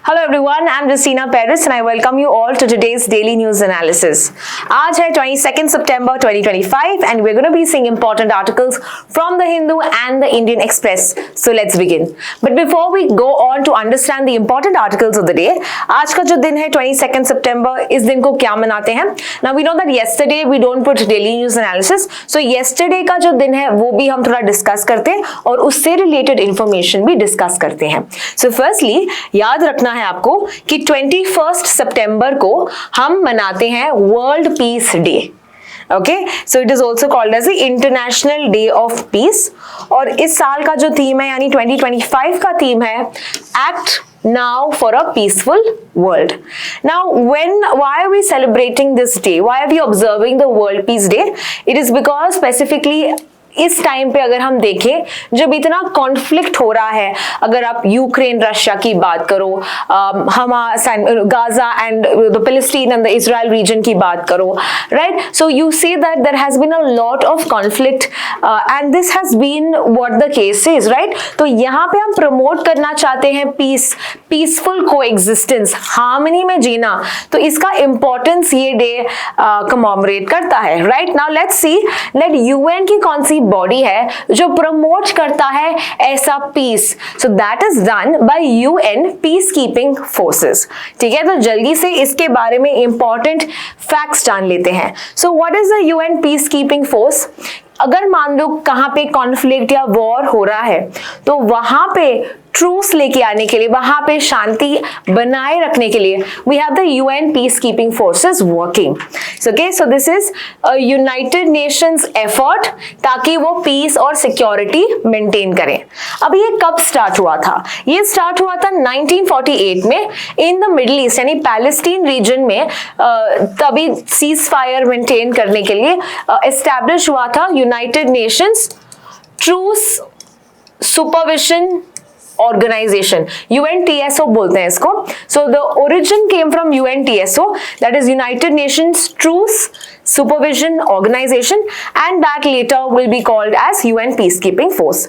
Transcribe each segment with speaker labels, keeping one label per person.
Speaker 1: Hello everyone, I'm Justina Paris and I welcome you all to today's daily news analysis. आज है 22nd September 2025 and we're going to be seeing important articles from the Hindu and the Indian Express. So let's begin. But before we go on to understand the important articles of the day, आज का जो दिन है 22nd September, इस दिन को क्या मनाते हैं? Now we know that yesterday we don't put daily news analysis. So yesterday का जो दिन है वो भी हम थोड़ा डिस्कस करते हैं और उससे रिलेटेड इंफॉर्मेशन भी डिस्कस करते हैं. So firstly याद रखना है आपको कि 21 सितंबर को हम मनाते हैं world peace day. Okay, so it is also called as the international day of peace. और इस साल का जो थीम है यानी 2025 का थीम है act now for a peaceful world. Now why are we celebrating this day? Why are we observing the World Peace Day? It is because specifically इस टाइम पे अगर हम देखें जब इतना कॉन्फ्लिक्ट हो रहा है, अगर आप यूक्रेन रशिया की बात करो, Hamas Gaza and the Palestine and the Israel region की बात करो, right? So you see that there has been a lot of conflict and this has been what the case is, right? तो यहाँ पे हम प्रमोट करना चाहते हैं पीसफुल कोएग्जिस्टेंस, हार्मनी में जीना. तो इसका इंपॉर्टेंस ये डे कमेमोरेट करता है, right? Now let's see that UN की कौन सी बॉडी है जो प्रमोट करता है ऐसा peace. So that is done by UN peace keeping forces. ठीक है, तो जल्दी से इसके बारे में इंपॉर्टेंट फैक्ट्स जान लेते हैं. So what is the UN peace keeping force? अगर मान लो कहां पे कॉन्फ्लिक्ट या वॉर हो रहा है तो वहां पे ट्रूस लेके आने के लिए, वहां पे शांति बनाए रखने के लिए we have the UN peace keeping forces working. Okay, so this is a United Nations effort ताकि वो पीस और सिक्योरिटी मेंटेन करें. अब ये कब स्टार्ट हुआ था? ये स्टार्ट हुआ था 1948 में इन द मिडिल ईस्ट यानी पैलेस्टीन रीजन में. तभी सीज फायर मेंटेन करने के लिए एस्टैब्लिश हुआ था United Nations Truce Supervision Organisation, UNTSO बोलते हैं इसको. So the origin came from UNTSO, that is United Nations Truce Supervision Organisation and that later will be called as UN peacekeeping force.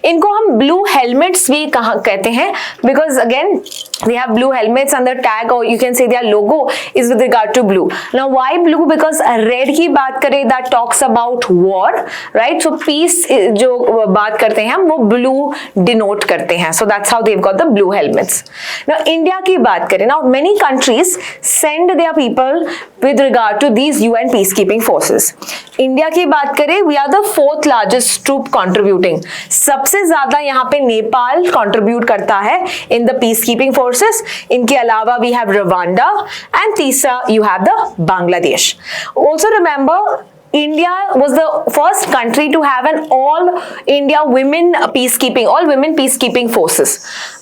Speaker 1: इनको हम ब्लू हेलमेट्स भी कहते हैं because again they have blue helmets and the tag or you can say their logo is with regard to blue. Now why blue? Because red की बात करें that talks about war, right? So peace जो बात करते हैं हम वो blue denote करते हैं. So that's how they've got the blue helmets. Now India की बात करें, now many countries send their people with regard to these UN peacekeeping forces. India की बात करें we are the 4th largest troop contributing. सबसे ज्यादा यहाँ पे नेपाल contribute करता है in the peacekeeping forces. इनके अलावा we have Rwanda and तीसरा you have the Bangladesh. Also remember India was the first country to have an all women peacekeeping forces.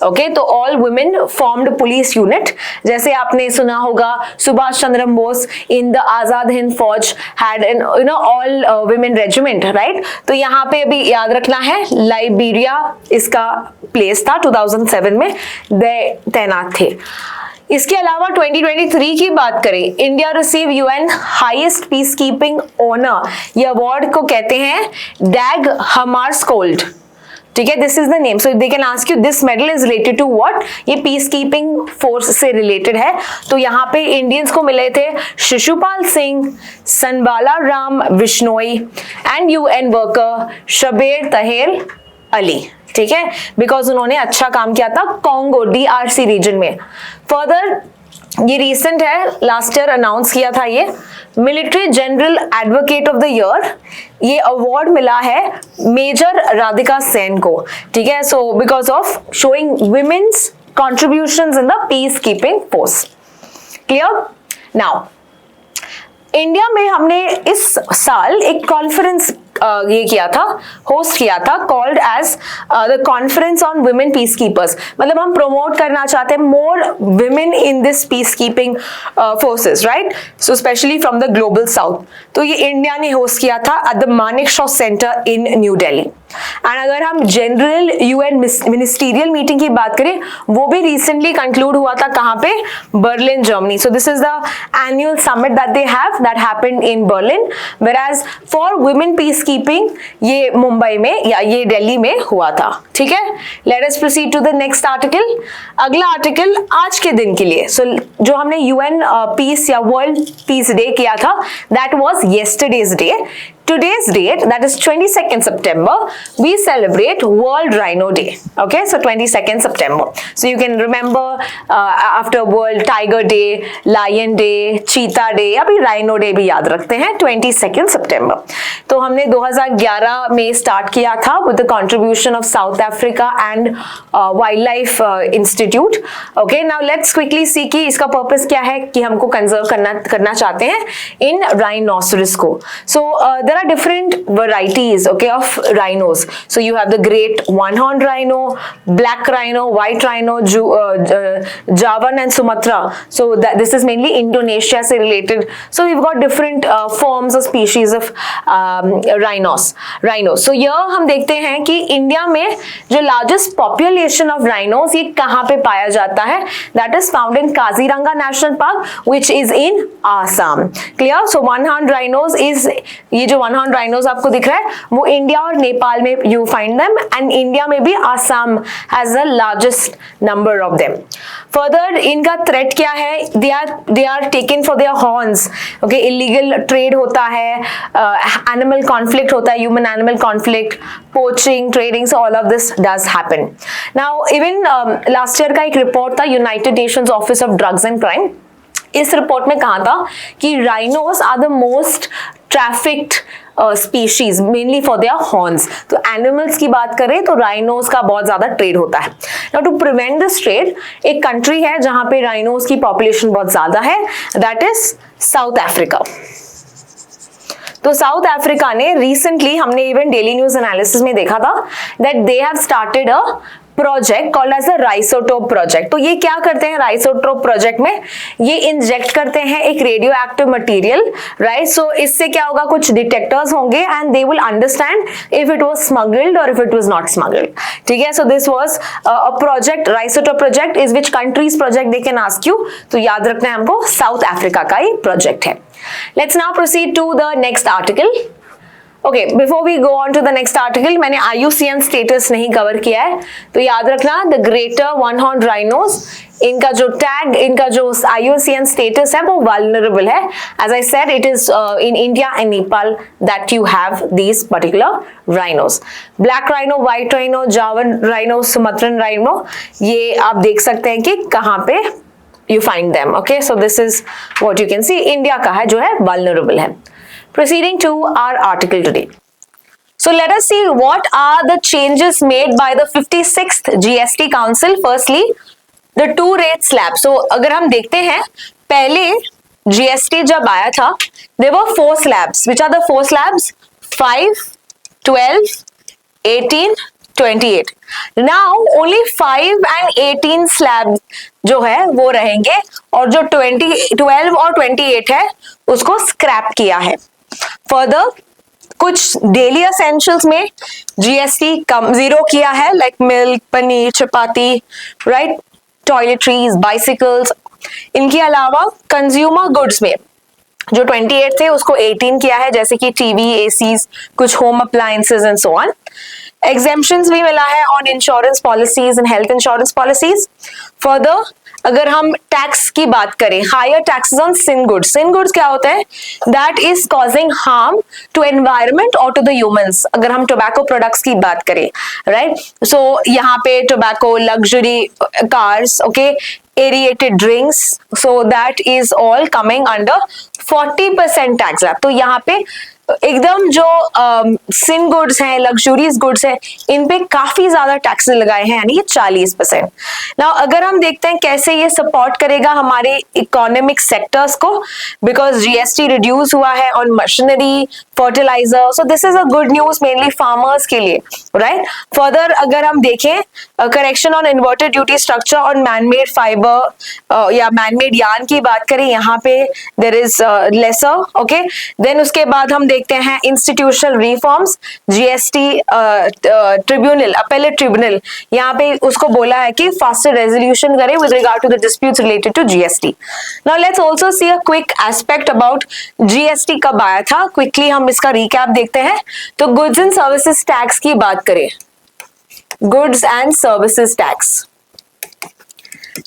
Speaker 1: Okay, तो all women formed police unit. जैसे आपने सुना होगा Subhash Chandra Bose in the Azad Hind फौज had an all women regiment, right? तो यहाँ पे अभी याद रखना है लाइबेरिया इसका प्लेस था 2007 में तैनात थे. इसके अलावा 2023 की बात करें, India receive UN highest peace keeping honour. ये अवार्ड को कहते हैं डैग हमार्स्कोल्ड. ठीक है, this is the name. So they can ask you this medal is related to what? ये पीस कीपिंग फोर्स से रिलेटेड है. तो यहाँ पे इंडियंस को मिले थे Shishupal Singh, Sanwala Ram Vishnoi and UN worker Shabir Taher Ali. ठीक है, बिकॉज उन्होंने अच्छा काम किया था कॉन्गो DRC रीजन में. फर्दर ये रिसेंट है, लास्ट ईयर अनाउंस किया था ये military general advocate of the year. ये अवार्ड मिला है मेजर राधिका सेन को. ठीक है, so because of showing women's contributions in the piece keeping force. Clear? Now India में हमने इस साल एक कॉन्फ्रेंस ये किया था, होस्ट किया था, called as the conference on women peace keepers. मतलब हम प्रमोट करना चाहते हैं more women in this peace keeping forces, right? So specially from the global south. तो ये इंडिया ने होस्ट किया था at the Manekshaw centre in New Delhi. And अगर हम जनरल यूएन मिनिस्टीरियल मीटिंग की बात करें, वो भी रिसेंटली कंक्लूड हुआ था कहां पे, Berlin Germany. So this is the annual summit that they have that happened in Berlin. वेराज for women peace keeping ये मुंबई में या ये दिल्ली में हुआ था. ठीक है, let us proceed to the next article. अगला आर्टिकल आज के दिन के लिए. सो जो हमने यूएन पीस या वर्ल्ड पीस डे किया था, that was yesterday's day. Today's date, that is 22nd September, we celebrate World Rhino Day. Okay, so 22nd September. So you can remember after World Tiger Day, Lion Day, Cheetah Day, अभी Rhino Day भी याद रखते हैं 22nd September. तो हमने 2011 में start किया था with the contribution of South Africa and Wildlife Institute. Okay, now let's quickly see कि इसका पर्पस क्या है कि हमको कंजर्व करना चाहते हैं इन राइनोसरस को. So there are different varieties, okay, of rhinos. So you have the great one-horned rhino, black rhino, white rhino, Javan and Sumatra. So this is mainly Indonesia se related. So we've got different forms or species of rhinos. So here हम देखते हैं कि India में जो largest population of rhinos ये कहाँ पे पाया जाता है? That is found in Kaziranga National Park, which is in Assam. Clear? So one-horned rhinos is ये जो वन हॉर्न राइनोस आपको दिख रहा है वो इंडिया और नेपाल में you find them, and India में भी Assam has the largest number of them. Further इनका थ्रेट क्या है? They are taken for their horns. Okay, illegal trade होता है, एनिमल कॉन्फ्लिक्ट होता है, human animal conflict, poaching, trading, so all of this does happen. Now even last year का एक report था United Nations Office of Drugs and Crime. इस report में कहा था कि rhinos are the most trafficked species mainly for their horns. तो animals की बात करें तो राइनोस का बहुत ज्यादा ट्रेड होता है. Now to prevent this trade, एक कंट्री है जहां पे राइनोस की पॉपुलेशन बहुत ज्यादा है, दैट इज साउथ अफ्रीका. तो साउथ अफ्रीका ने रिसेंटली, हमने इवन डेली न्यूज एनालिसिस में देखा था, that they have started a project called as the Rhisotope project. तो ये क्या करते हैं राइसोटोप प्रोजेक्ट में? ये इंजेक्ट करते हैं एक radioactive material, right. So इससे क्या होगा, कुछ डिटेक्टर्स होंगे and they will understand if it was smuggled और if it was not smuggled. ठीक है, so this was a project, Rhisotope project is which countries project they can ask you. तो याद रखना है हमको साउथ अफ्रीका का ही प्रोजेक्ट है. Let's now proceed to the next article. Okay, before we go on to the next article, मैंने IUCN स्टेटस नहीं कवर किया है, तो याद रखना the greater one horn rhinos, इनका जो टैग, इनका जो IUCN स्टेटस है वो वल्नरेबल है. As I said, it is in India and Nepal that you have these particular rhinos. Black rhino, white rhino, Javan rhino, Sumatran rhino, ये आप देख सकते हैं कि कहाँ पे you find them. Okay, so this is what you can see. India का है जो है vulnerable है. Proceeding to our article today. So let us see what are the changes made by the 56th GST Council. Firstly, the two rate slab. So अगर हम देखते हैं, पहले GST जब आया था, there were 4 slabs. Which are the 4 slabs? 5, 12, 18, 28. Now only 5 and 18 slabs जो है वो रहेंगे, और जो 12 और 28 है उसको स्क्रैप किया है. फर्दर कुछ डेली एसेंशियल्स में GST कम 0 किया है, लाइक मिल्क, पनीर, चपाती, राइट, टॉयलेटरीज, बाइसिकल्स. इनके अलावा कंज्यूमर गुड्स में जो 28 थे उसको 18 किया है, जैसे कि टीवी, एसीज, कुछ home appliances and so on. Exemptions भी मिला है on insurance policies and health insurance policies. Further अगर हम टैक्स की बात करें, higher taxes on sin goods. Sin goods क्या होता है? That is causing harm to environment और टू द ह्यूमंस. अगर हम टोबैको प्रोडक्ट्स की बात करें, राइट, सो यहाँ पे tobacco, luxury cars, okay, aerated drinks, so that is all coming under 40% tax slab. तो यहाँ पे एकदम जो सिन गुड्स हैं, लग्जूरियस गुड्स हैं, इन पे काफी ज्यादा टैक्स लगाए हैं, यानी कि 40%. नाउ अगर हम देखते हैं कैसे ये सपोर्ट करेगा हमारे इकोनॉमिक सेक्टर्स को, बिकॉज GST रिड्यूस हुआ है on machinery, fertiliser, so this is a good news mainly farmers के लिए, राइट. फर्दर अगर हम देखें, correction on inverted duty structure on manmade fibre या मैनमेड यार्न की बात करें, यहाँ पे there is lesser. Okay, then उसके बाद हम देखें देखते हैं institutional reforms, GST tribunal, appellate tribunal, यहाँ पे उसको बोला है कि फास्टर रेजोल्यूशन करे with regard to the disputes related to GST. Now let's also see a quick aspect about GST कब आया था, क्विकली हम इसका रिकैप देखते हैं। तो गुड्स एंड सर्विसेज टैक्स की बात करें, गुड्स एंड सर्विसेज टैक्स,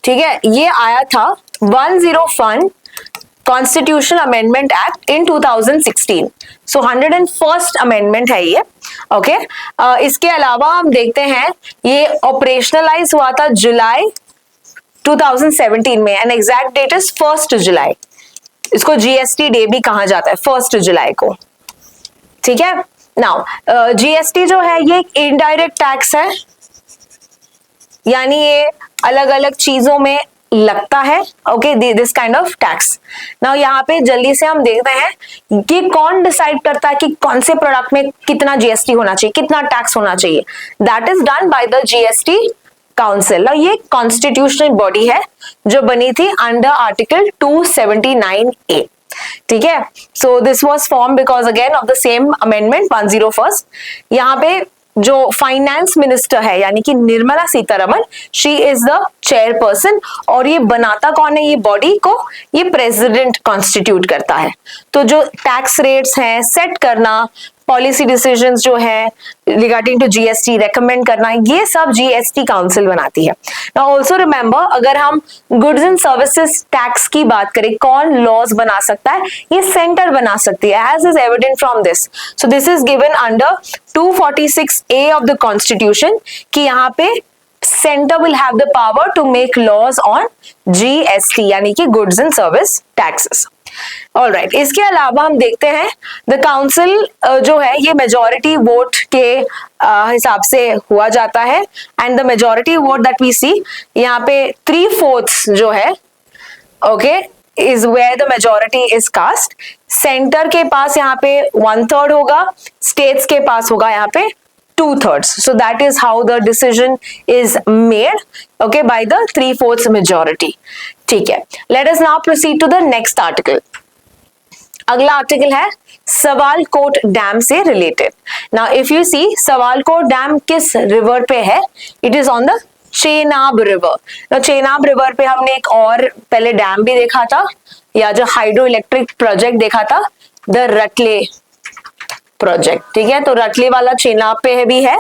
Speaker 1: ठीक है, ये आया था 101 constitution amendment act in 2016, so 101st amendment है ये। ओके, इसके अलावा हम देखते हैं ये ऑपरेशनलाइज हुआ था जुलाई 2017 में, एंड एग्जैक्ट डेट इज 1 जुलाई। इसको जीएसटी डे भी कहा जाता है, 1 जुलाई को, ठीक है। नाउ जीएसटी जो है ये एक इनडायरेक्ट टैक्स है, यानी ये अलग अलग चीजों में लगता है। Okay, this kind of tax. Now यहाँ पे जल्दी से हम देखते हैं कि कौन डिसाइड करता है कि कौन से प्रोडक्ट में कितना जीएसटी होना चाहिए, कितना टैक्स होना चाहिए। That is done by the GST council. ये कॉन्स्टिट्यूशनल बॉडी है जो बनी थी अंडर आर्टिकल 279A, ठीक है। So this was form because again of the same amendment 101। यहाँ पे जो फाइनेंस मिनिस्टर है यानी कि Nirmala Sitharaman, she is the chairperson, और ये बनाता कौन है ये बॉडी को, ये प्रेसिडेंट कॉन्स्टिट्यूट करता है। तो जो टैक्स रेट्स हैं सेट करना, पॉलिसी डिसीजंस जो है रिगार्डिंग टू जीएसटी रेकमेंड करना, ये सब जीएसटी काउंसिल बनाती है। नाउ आल्सो रिमेंबर, अगर हम गुड्स एंड सर्विसेज टैक्स की बात करें, कौन लॉज बना सकता है, ये सेंटर बना सकती है, as is evident from this. So this is given under 246A of the constitution कि यहाँ पे centre will have the power to make laws on GST यानी कि goods and service taxes. Alright, इसके अलावा हम देखते हैं द काउंसिल जो है ये मेजॉरिटी वोट के हिसाब से हुआ जाता है, and the majority vote that we see यहाँ पे 3/4 जो है, okay, is where the majority is cast. Centre के पास यहाँ पे 1/3 होगा, स्टेट्स के पास होगा यहाँ पे 2/3. So that is how the decision is made, okay, by the 3/4 majority. ठीक है, let us now proceed to the next article. अगला आर्टिकल है सवालकोट डैम से रिलेटेड। Now if you see Sawalkot dam किस रिवर पे है, it is on the Chenab river. Now Chenab river पे हमने एक और पहले डैम भी देखा था, या जो हाइड्रो इलेक्ट्रिक प्रोजेक्ट देखा था, द रटले प्रोजेक्ट, ठीक है। तो रटले वाला चेनाब पे है भी है।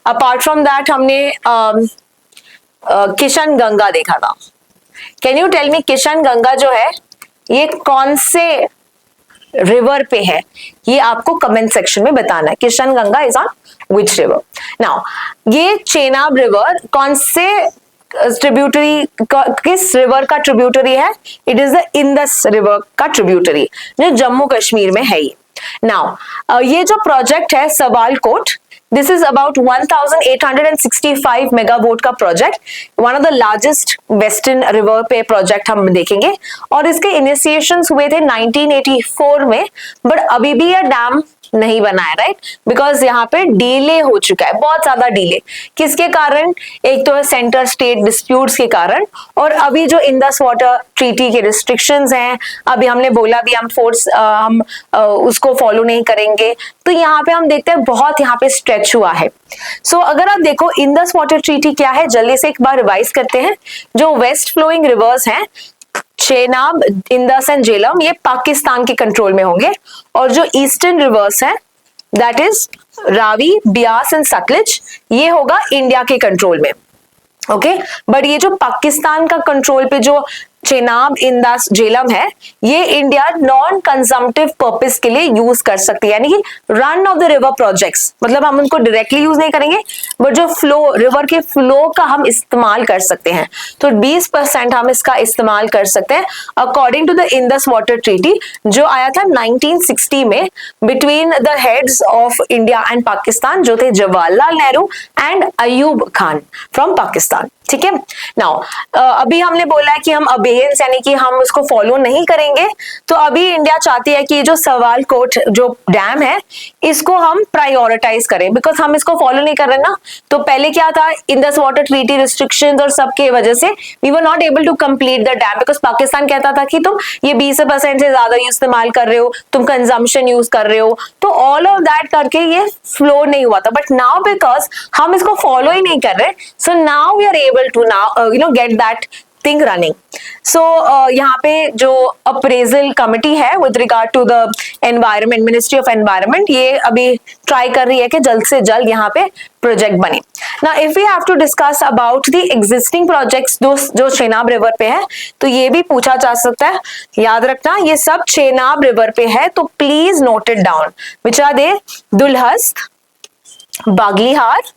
Speaker 1: अपार्ट फ्रॉम दैट हमने किशन गंगा देखा था। Can you tell me Kishanganga जो है ये कौन से रिवर पे है, ये आपको कमेंट सेक्शन में बताना है। Kishan Ganga is on which river. Now ये चेनाब रिवर कौन से ट्रिब्यूटरी, किस रिवर का ट्रिब्यूटरी है, it is the Indus river का ट्रिब्यूटरी जो जम्मू कश्मीर में है। नाउ ये जो प्रोजेक्ट है सवालकोट, दिस इज अबाउट 1865 मेगावाट का project, one of the largest western river पे प्रोजेक्ट हम देखेंगे। और इसके इनिशिएशंस हुए थे 1984 में, बट अभी भी यह डैम नहीं बना है, राइट, बिकॉज यहाँ पे डिले हो चुका है, बहुत ज्यादा डिले। किसके कारण, एक तो है सेंटर स्टेट डिस्प्यूट्स के कारण, और अभी जो इंदस वाटर ट्रीटी के रिस्ट्रिक्शंस हैं, अभी हमने बोला भी हम उसको फॉलो नहीं करेंगे, तो यहाँ पे हम देखते हैं बहुत यहाँ पे स्ट्रेच हुआ है। सो अगर आप देखो इंदस वाटर ट्रीटी क्या है, जल्दी से एक बार रिवाइज करते हैं। जो वेस्ट फ्लोइंग रिवर्स हैं चेनाब, इंदस एंड झेलम, ये पाकिस्तान के कंट्रोल में होंगे, और जो ईस्टर्न रिवर्स हैं that is Ravi, Beas and Sutlej, ये होगा इंडिया के कंट्रोल में, ओके। बट ये जो पाकिस्तान का कंट्रोल पे जो चेनाब, इंदस, झेलम है, ये इंडिया नॉन कंजम्पटिव पर्पस के लिए यूज कर सकती है, यानी कि run of the river projects, मतलब हम उनको डायरेक्टली यूज नहीं करेंगे, बट जो फ्लो, रिवर के फ्लो का हम इस्तेमाल कर सकते हैं। तो 20% हम इसका इस्तेमाल कर सकते हैं according to the Indus water treaty जो आया था 1960 में between the heads of India and Pakistan, जो थे जवाहरलाल नेहरू एंड अयूब खान फ्रॉम पाकिस्तान। ठीक है। नाउ अभी हमने बोला है कि हम अबेयंस यानी कि हम उसको फॉलो नहीं करेंगे, तो अभी इंडिया चाहती है कि जो सवालकोट जो डैम है इसको हम प्रायोरिटाइज करें, बिकॉज हम इसको फॉलो नहीं कर रहे ना। तो पहले क्या था, इंडस वाटर ट्रीटी रिस्ट्रिक्शंस और सबके वजह से we were not able to complete the dam, because Pakistan कहता था कि तुम ये 20% से ज्यादा इस्तेमाल कर रहे हो, तुम कंजम्पशन यूज कर रहे हो, तो ऑल ऑफ दैट करके ये फ्लो नहीं हुआ था। बट नाउ बिकॉज हम इसको फॉलो ही नहीं कर रहे, so now we are able to now get that thing running. So यहाँ पे जो अप्रेजल कमिटी है with regard to the environment, ministry of environment, ये अभी ट्राई कर रही है कि जल्द से जल्द यहाँ पे प्रोजेक्ट बने। Now if we have to discuss about the existing projects जो चेनाब रिवर पे है, तो ये भी पूछा जा सकता है, याद रखना ये सब चेनाब रिवर पे है, तो please note it down. Which are they? Dulhasti, Baglihar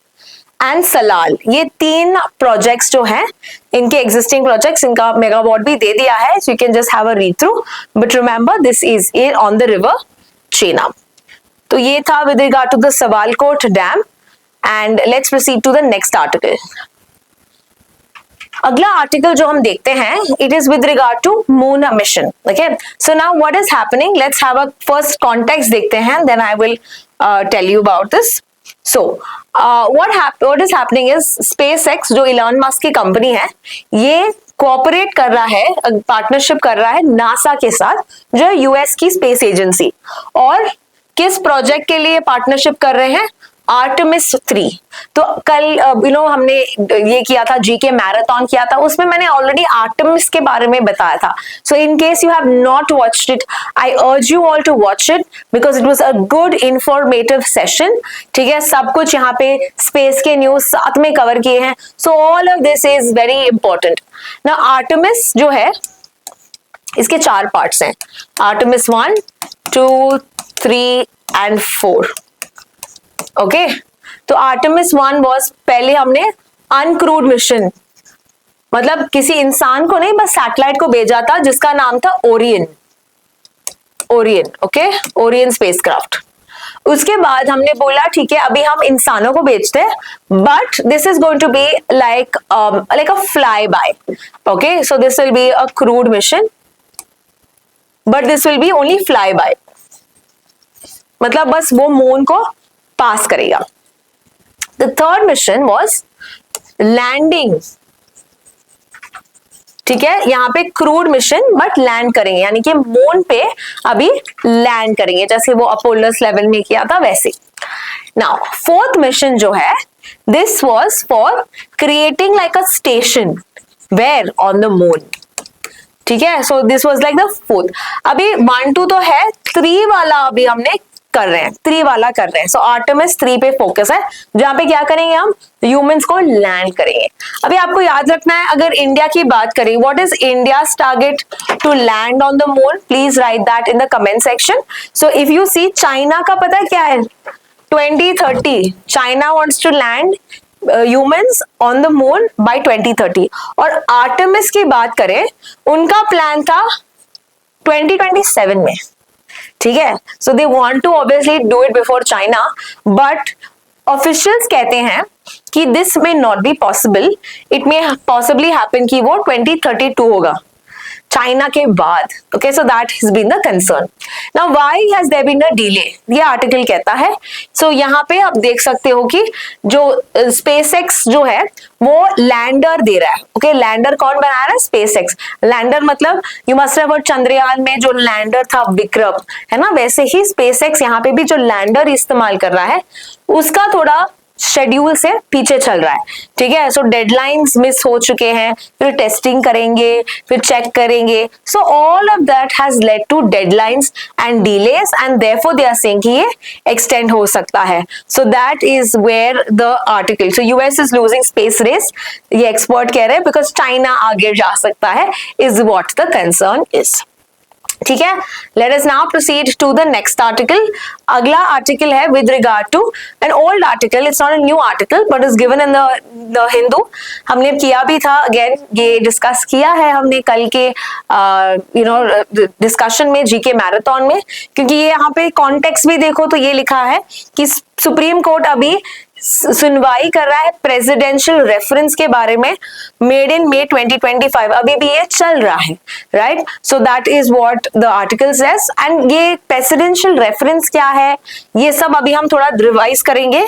Speaker 1: and Salal, ये 3 प्रोजेक्ट्स जो हैं, इनके एग्जिस्टिंग प्रोजेक्ट्स, इनका मेगावाट भी दे दिया है, so you can just have a read through, but remember this is on the river Chenab. तो ये था with regard to the Sawalkot dam, and let's proceed to the next article. अगला आर्टिकल जो हम देखते हैं, it is with regard to moon mission. Okay, so now what is happening, let's have a first context देखते हैं, then I will tell you about this. So, what is happening is SpaceX जो Elon Musk की company है, ये cooperate कर रहा है, partnership कर रहा है नासा के साथ, जो है यूएस की स्पेस एजेंसी। और किस प्रोजेक्ट के लिए पार्टनरशिप कर रहे हैं? आर्टेमिस 3। तो कल हमने ये किया था, जीके मैराथन किया था, उसमें मैंने ऑलरेडी आर्टेमिस के बारे में बताया था। So in case you have not watched it, I urge you all to watch it because it was a good informative session. ठीक है, सब कुछ यहाँ पे स्पेस के न्यूज साथ में कवर किए हैं, सो all of this is very important. ना आर्टेमिस जो है, इसके 4 पार्ट्स हैं, आर्टेमिस 1, 2, 3 एंड 4। ओके, तो आर्टेमिस 1 वाज, पहले हमने अनक्रूड मिशन, मतलब किसी इंसान को नहीं, बस सैटेलाइट को भेजा था जिसका नाम था ओरियन। Okay, Orion spacecraft. उसके बाद हमने बोला ठीक है, अभी हम इंसानों को भेजते हैं, but this is going to be like a fly by. Okay, so this will be a crewed mission, but this will be only fly by, मतलब बस वो मून को पास करेगा। The third mission was landing. ठीक है, यहाँ पे crude mission but land करेंगे, यानी कि मून पे अभी लैंड करेंगे, जैसे वो अपोलोस 11 में किया था वैसे। नाउ फोर्थ मिशन जो है, this was for creating like a station where on the moon. ठीक है, so this was like the fourth. अभी 1, 2 तो है, 3 वाला अभी हमने कर रहे हैं, 3 वाला कर रहे हैं। सो आर्टेमिस 3 पे फोकस है, जहां पे क्या करेंगे, हम ह्यूमंस को लैंड करेंगे। अभी आपको याद रखना है, अगर इंडिया की बात करें, what is India's target to land on the moon, please write that in the comment section. So if you see, China का पता है क्या है, 2030 China wants to land humans on the moon by 2030। और Artemis की बात करें, उनका प्लान था 2027 में। ठीक है, so they want to obviously do it before China, but officials कहते हैं कि this may not be possible, it may possibly happen कि वो 2032 होगा, चाइना के बाद। Okay, so that has been the concern. Now why has there been a delay, ये article कहता है। सो यहाँ पे आप देख सकते हो कि जो स्पेसएक्स जो है वो लैंडर दे रहा है। ओके, लैंडर कौन बना रहा है? स्पेसएक्स। लैंडर मतलब you must have heard Chandrayaan में जो लैंडर था विक्रम, है ना, वैसे ही स्पेसएक्स यहाँ पे भी जो लैंडर इस्तेमाल कर रहा है उसका थोड़ा शेड्यूल से पीछे चल रहा है। ठीक है, सो डेडलाइंस मिस हो चुके हैं, फिर टेस्टिंग करेंगे, फिर चेक करेंगे, so all of that has led to deadlines and delays, and therefore they are saying कि ये एक्सटेंड हो सकता है। So that is where the article, so US is losing space race, ये एक्सपर्ट कह रहे हैं, बिकॉज चाइना आगे जा सकता है, is what the concern is. ठीक है, let us now proceed to the next article. अगला आर्टिकल है with regard to an old article, it's not a new article but is given in the Hindu. हमने किया भी था, अगेन ये discuss किया है हमने कल के डिस्कशन में, जीके मैराथन में, क्योंकि ये यहाँ पे कॉन्टेक्स्ट भी देखो तो ये लिखा है कि सुप्रीम कोर्ट अभी सुनवाई कर रहा है प्रेसिडेंशियल रेफरेंस के बारे में, मेड इन May 2025, अभी भी ये चल रहा है, right? So that is what the article says. And ये प्रेसिडेंशियल रेफरेंस क्या है, ये सब अभी हम थोड़ा रिवाइज करेंगे,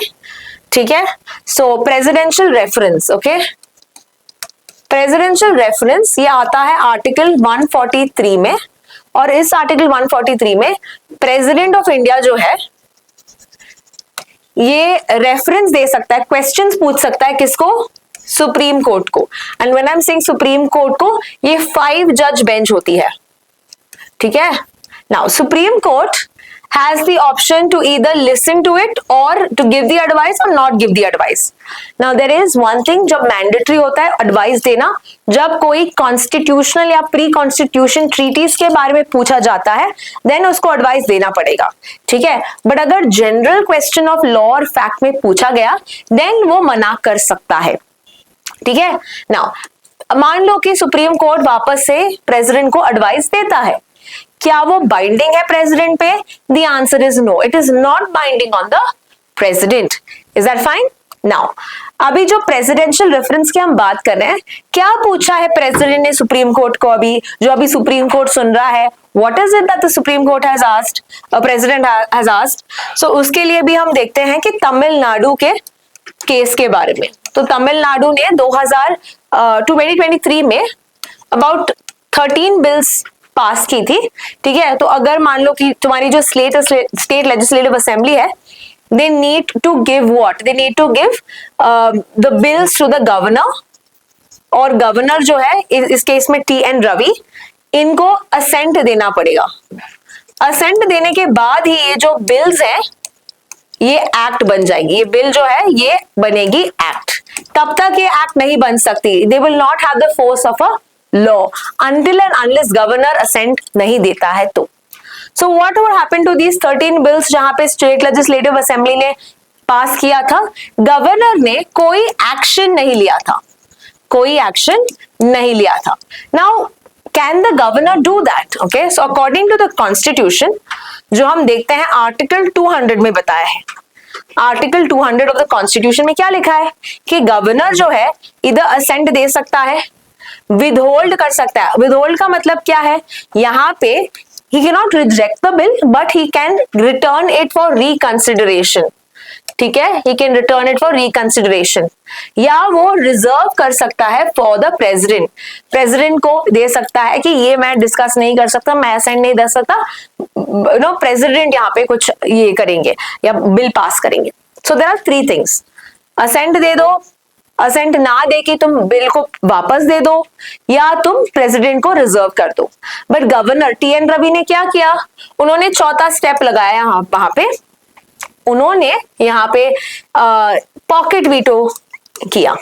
Speaker 1: ठीक है? So presidential reference, okay, presidential reference ये आता है आर्टिकल 143 में, और इस आर्टिकल 143 में प्रेसिडेंट ऑफ इंडिया जो है ये रेफरेंस दे सकता है, क्वेश्चंस पूछ सकता है, किसको? सुप्रीम कोर्ट को। And when I am saying supreme court को, ये 5 जज बेंच होती है, ठीक है? Now supreme court has the option to either listen to it or to give the advice or not give the advice. Now there is one thing जब mandatory होता है advice देना, जब कोई constitutional या pre constitution treaties के बारे में पूछा जाता है then उसको advice देना पड़ेगा, ठीक है? But अगर general question of law और fact में पूछा गया then वो मना कर सकता है, ठीक है? Now मान लो कि सुप्रीम कोर्ट वापस से प्रेसिडेंट को एडवाइस देता है, क्या वो बाइंडिंग है प्रेसिडेंट पे? The answer is no, it is not binding on the president. Is that fine? Now अभी जो प्रेसिडेंशियल रेफरेंस की हम बात कर रहे हैं, क्या पूछा है प्रेसिडेंट ने सुप्रीम कोर्ट को, अभी जो अभी सुप्रीम कोर्ट सुन रहा है, what is it that the supreme court has asked, president has asked? So उसके लिए भी हम देखते हैं कि तमिलनाडु के केस के बारे में। तो तमिलनाडु ने 2023 में अबाउट 13 बिल्स पास की थी, ठीक है? तो अगर मान लो कि तुम्हारी जो स्टेट लेजिस्लेटिव असेंबली है, they need to give what, they need to give the bills to the governor, और गवर्नर जो है इस केस में TN रवि, इनको असेंट देना पड़ेगा। असेंट देने के बाद ही ये जो बिल्स है ये एक्ट बन जाएगी, ये बिल जो है ये बनेगी एक्ट। तब तक ये एक्ट नहीं बन सकती, they will not have the force of a law until and unless governor assent नहीं देता है तो। So what would happen to these 13 bills जहां पे स्टेट लेजिस्लेटिव असेंबली ने पास किया था, गवर्नर ने कोई एक्शन नहीं लिया था, कोई एक्शन नहीं लिया था। Now can the governor do that? Okay, so according to the constitution जो हम देखते हैं आर्टिकल 200 में बताया है, आर्टिकल 200 ऑफ द कॉन्स्टिट्यूशन में क्या लिखा है कि गवर्नर जो है इधर असेंट दे सकता है, विदहोल्ड कर सकता है। विदहोल्ड का मतलब क्या है? यहाँ पे he cannot reject the bill but he can return it for reconsideration, ठीक है? he can return it for reconsideration, या वो रिजर्व कर सकता है फॉर द प्रेसिडेंट, प्रेसिडेंट को दे सकता है कि ये मैं डिस्कस नहीं कर सकता, मैं असेंट नहीं दे सकता, नो प्रेसिडेंट यहाँ पे कुछ ये करेंगे या बिल पास करेंगे। So there are 3 things, assent दे दो, असेंट ना दे कि तुम बिल को वापस दे दो, या तुम प्रेसिडेंट को रिजर्व कर दो। बट गवर्नर TN रवि ने क्या किया? उन्होंने चौथा स्टेप लगाया वहां पे, उन्होंने यहाँ पे पॉकेट वीटो किया।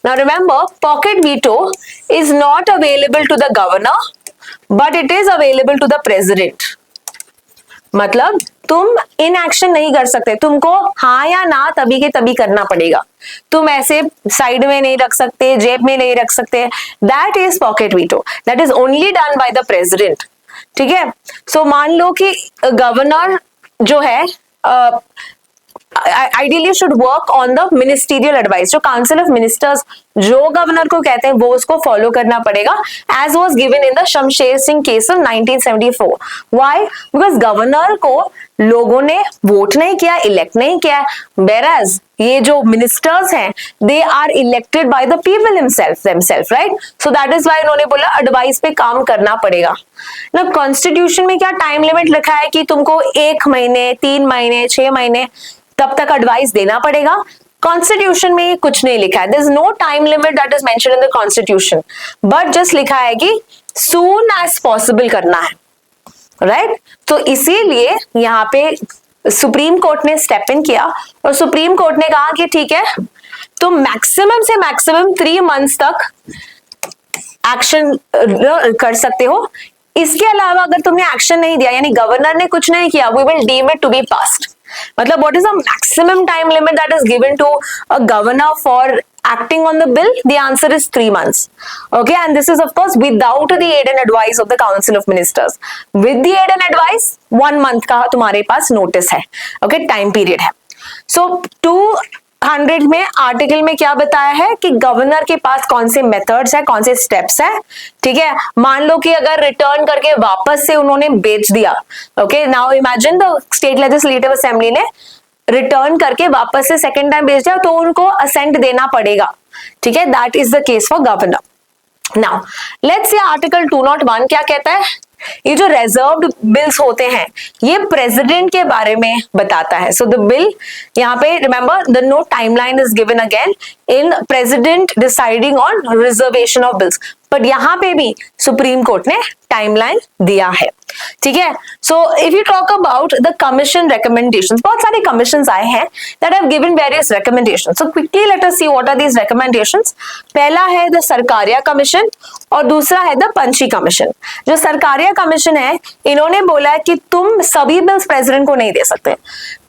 Speaker 1: Now remember, pocket veto is not available to the governor but it is available to the president. मतलब तुम इन एक्शन नहीं कर सकते, तुमको हाँ या ना तभी के तभी करना पड़ेगा, तुम ऐसे साइड में नहीं रख सकते, जेब में नहीं रख सकते। That is pocket veto, that is only done by the president, ठीक है? सो मान लो कि गवर्नर जो है ideally should work on the ministerial advice, जो काउंसिल ऑफ मिनिस्टर्स जो गवर्नर को कहते हैं वो उसको फॉलो करना पड़ेगा, as was given in the Shamsher Singh case of 1974। Why? Because governor को लोगों ने वोट नहीं किया, इलेक्ट नहीं किया, whereas ये जो मिनिस्टर्स हैं they are elected by the people themselves, right? So that is why उन्होंने बोला एडवाइस पे काम करना पड़ेगा ना। कॉन्स्टिट्यूशन में क्या टाइम लिमिट लिखा है कि तुमको 1 महीने, 3 महीने, 6 महीने तब तक एडवाइस देना पड़ेगा? कॉन्स्टिट्यूशन में कुछ नहीं लिखा है, there is no time limit that is mentioned in the constitution, but just लिखा है कि सून एज पॉसिबल करना है, राइट? तो इसीलिए यहाँ पे सुप्रीम कोर्ट ने स्टेप इन किया और सुप्रीम कोर्ट ने कहा कि ठीक है, तो मैक्सिमम से मैक्सिमम 3 मंथ्स तक एक्शन कर सकते हो। इसके अलावा अगर तुमने एक्शन नहीं दिया, यानी गवर्नर ने कुछ नहीं किया, we will deem it to be passed. मतलब what is the maximum time limit that is given to a governor for acting on the bill? The answer is 3 months. Okay, and this is of course without the aid and advice of the Council of Ministers. With the aid and advice, 1 month का तुम्हारे पास notice है, okay, time period है। So to 100 में article में क्या बताया है कि गवर्नर के पास कौन से मेथड्स है, कौन से स्टेप्स है, ठीक है। मान लो कि अगर रिटर्न करके वापस से उन्होंने बेच दिया, okay, now imagine the state legislative assembly ने रिटर्न करके वापस से सेकेंड टाइम बेच दिया, तो उनको असेंट देना पड़ेगा, ठीक है। That is the case for governor. Now let's see article 201 क्या कहता है। ये जो रिजर्व्ड बिल्स होते हैं ये प्रेसिडेंट के बारे में बताता है। सो द बिल यहाँ पे remember the no timeline is given again in president deciding on reservation of bills, but यहाँ पे भी सुप्रीम कोर्ट ने टाइमलाइन दिया है, ठीक है। So if you talk about the commission recommendations, बहुत सारे कमीशंस आए हैं that have given various recommendations. So quickly let us see what are these recommendations. पहला है द सरकारिया कमीशन और दूसरा है द पंची कमीशन। जो सरकारिया कमीशन है इन्होंने बोला है कि तुम सभी बिल्स प्रेसिडेंट को नहीं दे सकते।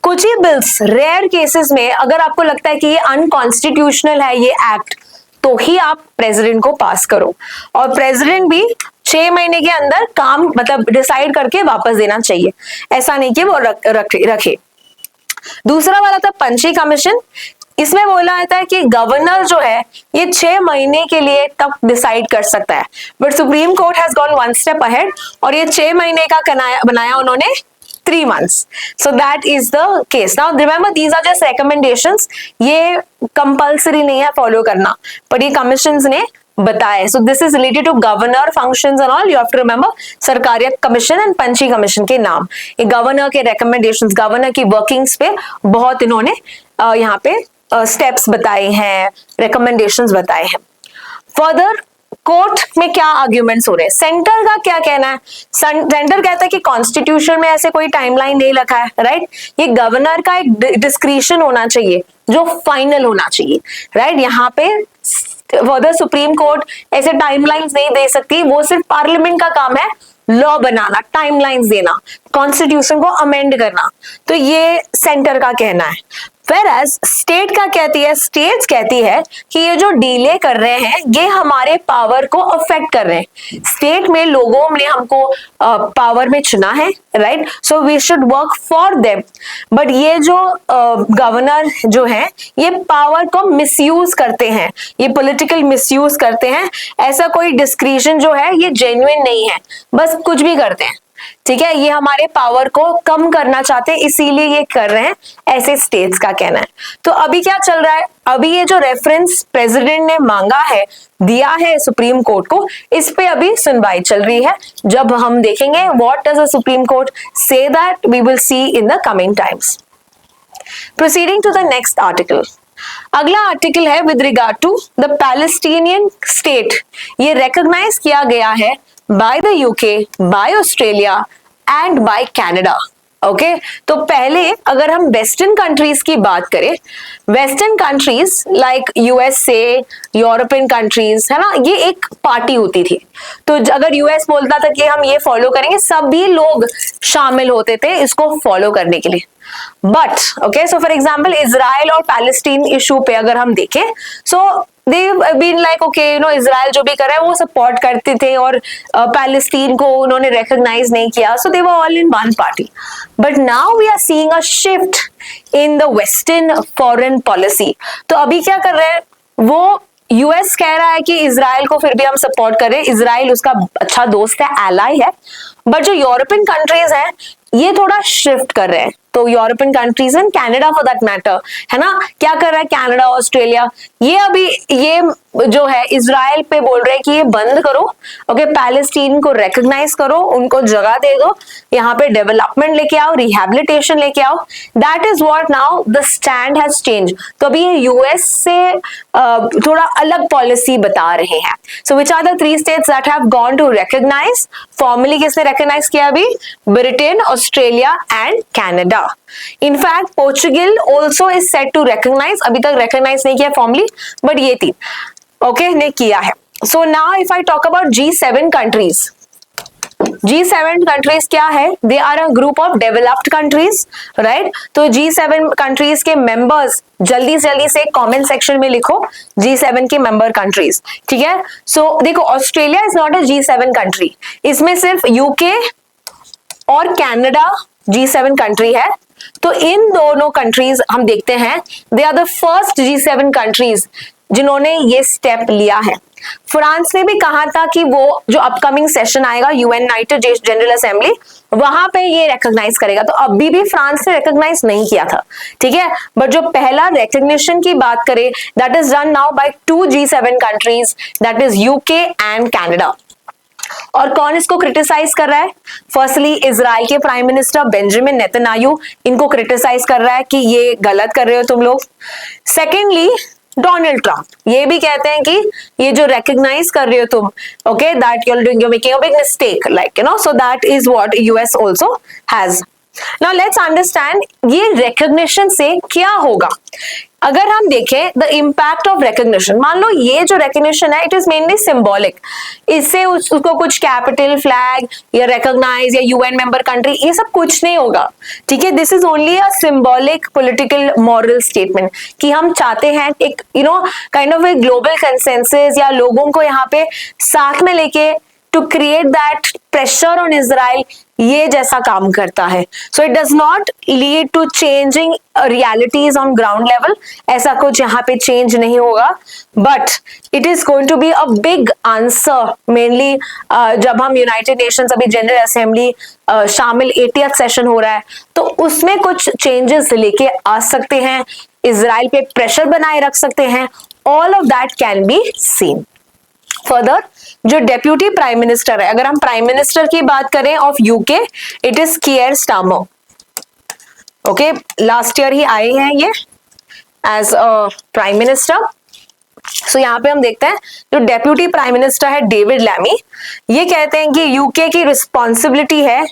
Speaker 1: कुछ ही बिल्स रेयर केसेस में अगर आपको लगता है कि ये अनकॉन्स्टिट्यूशनल है ये एक्ट, तो ही आप प्रेसिडेंट को पास करो, और प्रेसिडेंट भी 6 महीने के अंदर काम मतलब डिसाइड करके वापस देना चाहिए, ऐसा नहीं कि वो रखे। दूसरा वाला था पंची कमीशन। इसमें बोला जाता है कि गवर्नर जो है ये 6 महीने के लिए तक डिसाइड कर सकता है, but supreme court has gone 1 step ahead और ये 6 महीने का बनाया उन्होंने 3 months. So that is the case. Now remember these are just recommendations. ये compulsory नहीं है follow करना, but ये commissions ने बताया। So this is related to governor functions and all. You have to remember Sarkaria commission and Punchhi commission के नाम। ये गवर्नर के recommendations, गवर्नर की वर्किंग्स पे बहुत इन्होंने यहाँ पे स्टेप्स बताए हैं, recommendations बताए हैं। फर्दर कोर्ट में क्या आर्ग्यूमेंट्स हो रहे हैं, सेंटर का क्या कहना है। सेंटर कहता है कि कॉन्स्टिट्यूशन में ऐसे कोई टाइमलाइन नहीं रखा है, राइट। ये गवर्नर का एक डिस्क्रिशन होना चाहिए जो फाइनल होना चाहिए, राइट। यहाँ पे फर्दर सुप्रीम कोर्ट ऐसे टाइमलाइंस नहीं दे सकती, वो सिर्फ पार्लियामेंट का काम है लॉ बनाना, टाइमलाइंस देना, कॉन्स्टिट्यूशन को अमेंड करना। तो ये सेंटर का कहना है। Whereas स्टेट का कहती है, स्टेट्स कहती है कि ये जो डिले कर रहे हैं ये हमारे पावर को अफेक्ट कर रहे हैं। स्टेट में लोगों ने हमको पावर में चुना है, right, so we should work for them. But ये जो गवर्नर जो है ये पावर को मिसयूज करते हैं, ये पॉलिटिकल मिसयूज करते हैं। ऐसा कोई डिस्क्रिशन जो है ये जेन्युइन नहीं है, बस कुछ भी करते हैं, ठीक है। ये हमारे पावर को कम करना चाहते हैं इसीलिए ये कर रहे हैं, ऐसे स्टेट्स का कहना है। तो अभी क्या चल रहा है, अभी ये जो रेफरेंस प्रेसिडेंट ने मांगा है, दिया है सुप्रीम कोर्ट को, इस पे अभी सुनवाई चल रही है। जब हम देखेंगे what does the supreme court से, that we will see in the coming times. Proceeding to the next article. अगला आर्टिकल है with regard to the Palestinian state. ये रिकॉग्नाइज किया गया है by the UK, by Australia and by Canada. Okay तो पहले अगर हम वेस्टर्न कंट्रीज की बात करें, western countries like USA, European countries, है ना, ये एक पार्टी होती थी। तो अगर यूएस बोलता था कि हम ये फॉलो करेंगे, सभी लोग शामिल होते थे इसको फॉलो करने के लिए। But okay, so for example Israel और पैलेस्टीन इशू पे अगर हम देखें, सो they've been like okay, you know, Israel जो भी कर रहा है वो सपोर्ट करते थे और पैलेस्टीन को उन्होंने रिकॉग्नाइज नहीं किया, so they were all in one party. But now we are seeing a shift in the Western foreign policy. तो अभी क्या कर रहे हैं, वो यूएस कह रहा है कि इजराइल को फिर भी हम सपोर्ट करें, इजराइल उसका अच्छा दोस्त है, एलाई है। बट जो यूरोपियन कंट्रीज हैं ये थोड़ा शिफ्ट कर रहे हैं। तो European countries and Canada for that matter, है ना, क्या कर रहा है कनाडा, ऑस्ट्रेलिया, ये अभी ये जो है इजराइल पे बोल रहे हैं कि ये बंद करो, ओके, पैलेस्टीन को रिकॉग्नाइज करो, उनको जगह दे दो, यहाँ पे डेवलपमेंट लेके आओ, रिहैबिलिटेशन लेके आओ। That is what now the stand has change. तो अभी ये यूएस से थोड़ा अलग पॉलिसी बता रहे हैं। So which are the 3 states that have gone to recognise, formally किसने रिकॉग्नाइज किया अभी, Britain, Australia and Canada. In fact, Portugal also is set to recognize, अभी तक recognize नहीं किया formally, but ये 3 okay ने किया है। So now if I talk about G7 countries, G7 countries क्या है, they are a group of developed countries, right? तो G7 countries के members जल्दी से comment section में लिखो G7 के member countries, ठीक है। So देखो Australia is not a G7 country, इसमें सिर्फ UK और कनाडा G7 कंट्री है, तो इन दोनों कंट्रीज हम देखते हैं they are the first G7 countries जिन्होंने ये स्टेप लिया है। फ्रांस ने भी कहा था कि वो जो अपकमिंग सेशन आएगा यूएन यूनाइटेड जनरल असेंबली, वहां पे ये रिकॉग्नाइज करेगा। तो अभी भी फ्रांस ने रिकॉग्नाइज नहीं किया था, ठीक है। बट जो पहला रिकॉग्निशन की बात करें, that is done now by 2 G7 countries, that is UK and Canada. और कौन इसको क्रिटिसाइज कर रहा है? फर्स्टली इजराइल के प्राइम मिनिस्टर बेंजामिन नेतन्याहू इनको क्रिटिसाइज कर रहा है कि ये गलत कर रहे हो तुम लोग। सेकेंडली डोनाल्ड ट्रंप ये भी कहते हैं कि ये जो रिकॉग्नाइज कर रहे हो तुम, okay, that you are doing, you are making a big mistake, like you know, so that is what US also has. Now let's understand ये रिकॉग्निशन से क्या होगा। अगर हम देखें द इम्पैक्ट ऑफ रिकॉग्निशन, मान लो ये जो रिकॉग्निशन है इट इज मेनली सिंबॉलिक, इससे उसको कुछ कैपिटल, फ्लैग या रिकॉग्नाइज या यूएन मेंबर कंट्री, ये सब कुछ नहीं होगा, ठीक है। This is only a symbolic political moral statement कि हम चाहते हैं एक you know kind of a global consensus या लोगों को यहाँ पे साथ में लेके to create that pressure on Israel, ये जैसा काम करता है। So it does not lead to changing realities on ground level, ऐसा कुछ यहाँ पे चेंज नहीं होगा, but it is going to be a big answer mainly जब हम यूनाइटेड नेशंस अभी जनरल असेंबली शामिल 80th सेशन हो रहा है, तो उसमें कुछ चेंजेस लेके आ सकते हैं, इजराइल पे प्रेशर बनाए रख सकते हैं, all of that can be seen. Further जो डेप्यूटी प्राइम मिनिस्टर है, अगर हम प्राइम मिनिस्टर की बात करें of UK, it is Keir Starmer, okay, last year ही आए हैं ये as a prime minister. So यहाँ पे हम देखते हैं जो डेप्यूटी प्राइम मिनिस्टर है डेविड लैमी, ये कहते हैं कि यूके की रिस्पॉन्सिबिलिटी है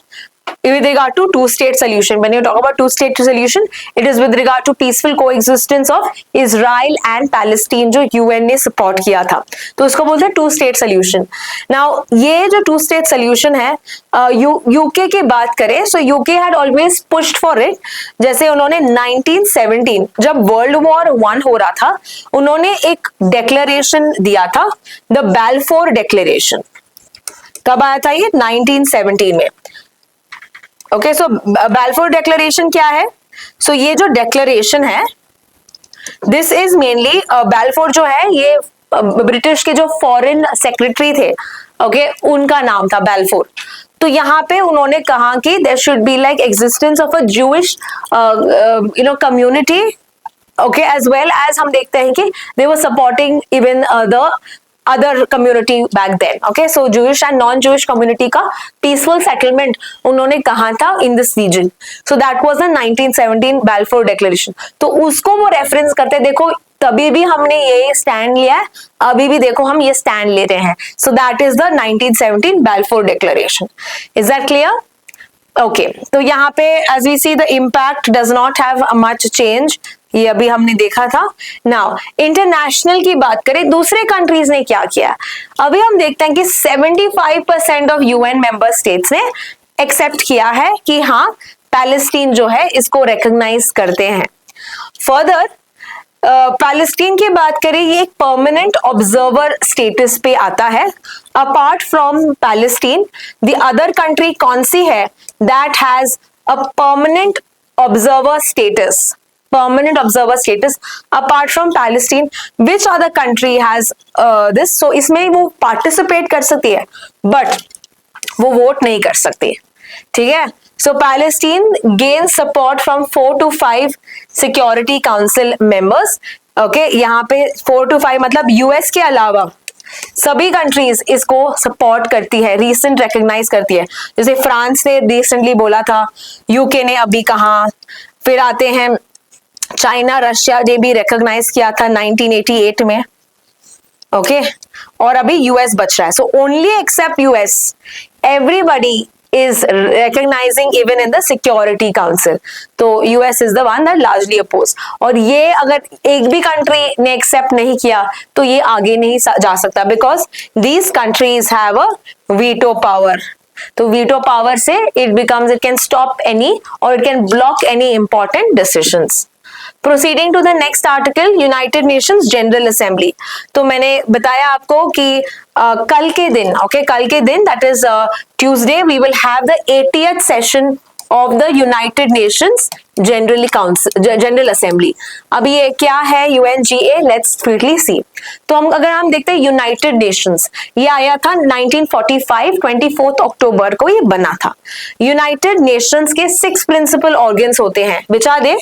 Speaker 1: with regard to two-state solution. When you talk about two-state solution, it is with regard to peaceful coexistence of Israel and Palestine, जो UN ने support किया था, तो उसको बोलते हैं two-state solution. Now ये जो two-state solution है, UK की बात करें, so UK had always pushed for it. जैसे उन्होंने 1917 जब World War I हो रहा था, उन्होंने एक declaration दिया था, the Balfour Declaration. कब आया था ये? 1917 में। ओके, सो बैल्फोर डिक्लेरेशन क्या है? सो ये जो डिक्लेरेशन है, दिस इज मेनली बैल्फोर जो है ये ब्रिटिश के जो फॉरेन सेक्रेटरी थे, ओके, उनका नाम था बैल्फोर। तो यहाँ पे उन्होंने कहा कि there should be like existence of a Jewish you know community, okay, as well as हम देखते हैं कि they were supporting even the other community back then, okay, so Jewish and non-Jewish community का peaceful settlement उन्होंने कहा था in this region, so that was the 1917 Balfour Declaration। तो उसको वो reference करते, देखो तभी भी हमने ये stand लिया है, अभी भी देखो हम ये stand ले रहे हैं, so that is the 1917 Balfour Declaration। Is that clear? Okay, तो यहाँ पे as we see the impact does not have much change, ये अभी हमने देखा था। नाउ इंटरनेशनल की बात करें, दूसरे कंट्रीज ने क्या किया, अभी हम देखते हैं कि 75% ऑफ यूएन मेंबर स्टेट्स ने एक्सेप्ट किया है कि हाँ पैलेस्टीन जो है इसको रिकॉग्नाइज करते हैं। फर्दर पैलेस्टीन की बात करें, ये एक परमानेंट ऑब्जर्वर स्टेटस पे आता है। Apart from Palestine the other country कौन सी है that has a permanent observer status, permanent observer status apart from Palestine, which other country has this? So इसमें वो participate कर सकती है but वो vote नहीं कर सकती, ठीक है। So Palestine gains support from 4 to 5 Security Council members, okay, यहाँ पे 4 to 5 मतलब US के अलावा सभी कंट्रीज इसको सपोर्ट करती है, रिसेंट रिकॉग्नाइज करती है। जैसे फ्रांस ने रिसेंटली बोला था, यूके ने अभी कहा, फिर आते हैं चाइना, रशिया ने भी रिकॉग्नाइज किया था 1988 में, ओके, और अभी यूएस बच रहा है। So only except US, everybody is recognising even in the security council, तो US is the one that largely oppose. और ये अगर एक भी कंट्री ने एक्सेप्ट नहीं किया तो ये आगे नहीं जा सकता, because these countries have a veto power. तो वीटो पावर से it becomes, it can stop any और it can block any important decisions. Proceeding to the next article, United Nations General Assembly. तो मैंने बताया आपको कि कल के दिन, ओके, कल के दिन that is Tuesday, we will have the 80th session of the United Nations generally council, general assembly. अभी ये क्या है UNGA, लेट्स क्विकली सी। तो अगर हम देखते हैं यूनाइटेड नेशंस, ये आया था 1945, 24 अक्टूबर को ये बना था। यूनाइटेड नेशंस के 6 प्रिंसिपल ऑर्गन्स होते हैं, which are they?